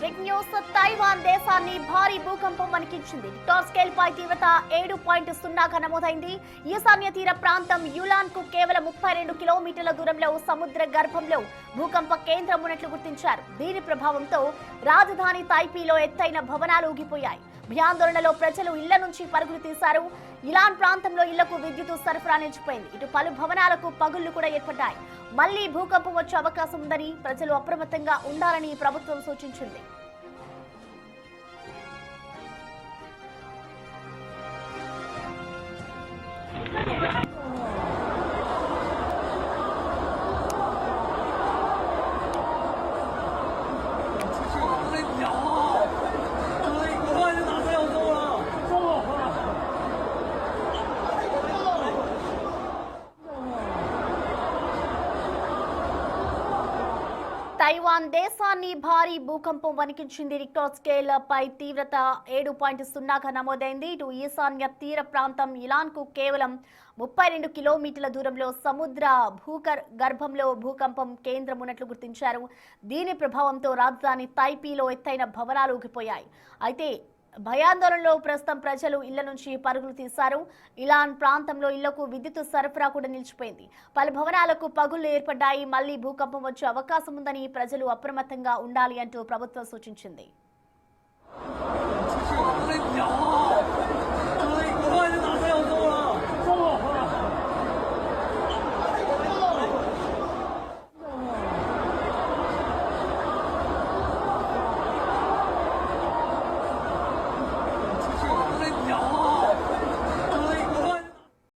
Breaking news. Taiwan దేశాన్ని భారీ భూకంపం వణికించింది. రిక్టర్ స్కేల్ పై తీవ్రత 7.0గా నమోదైంది. ఈశాన్య తీర ప్రాంతం యులాన్ కు కేవలం 32 కిలోమీటర్ల దూరంలో సముద్ర గర్భంలో భూకంప కేంద్రం ఉన్నట్లు గుర్తించారు. దీని ప్రభావంతో రాజధాని తైపీలో ఎత్తైన భవనాలు ఊగిపోయాయి. భయాందోళనలో ప్రజలు ఇళ్ల నుంచి పరుగులు తీశారు. ఇలాన్ ప్రాంతంలో ఇళ్లకు విద్యుత్ సరఫరా నిలిచిపోయింది. ఇటు పలు భవనాలకు పగుళ్లు కూడా ఏర్పడ్డాయి. మళ్లీ భూకంపం వచ్చే అవకాశం ఉందని ప్రజలు అప్రమత్తంగా ఉండాలని ప్రభుత్వం సూచించింది. తైవాన్ దేశాన్ని భారీ భూకంపం వణికించింది. రిక్టర్ స్కేల్ పై తీవ్రత 7.0గా నమోదైంది. ఇటు ఈశాన్య తీర ప్రాంతం ఇలాన్ కు కేవలం 32 కిలోమీటర్ల దూరంలో సముద్ర గర్భంలో భూకంపం కేంద్రం ఉన్నట్లు గుర్తించారు. దీని ప్రభావంతో రాజధాని తైపీలో ఎత్తైన భవనాలు ఊగిపోయాయి. అయితే భయాందోళనలో ప్రస్తుతం ప్రజలు ఇళ్ల నుంచి పరుగులు తీశారు. ఇలాన్ ప్రాంతంలో ఇళ్లకు విద్యుత్ సరఫరా కూడా నిలిచిపోయింది. పలు భవనాలకు పగుళ్లు ఏర్పడ్డాయి. మళ్లీ భూకంపం వచ్చే అవకాశం ఉందని ప్రజలు అప్రమత్తంగా ఉండాలి అంటూ ప్రభుత్వం సూచించింది.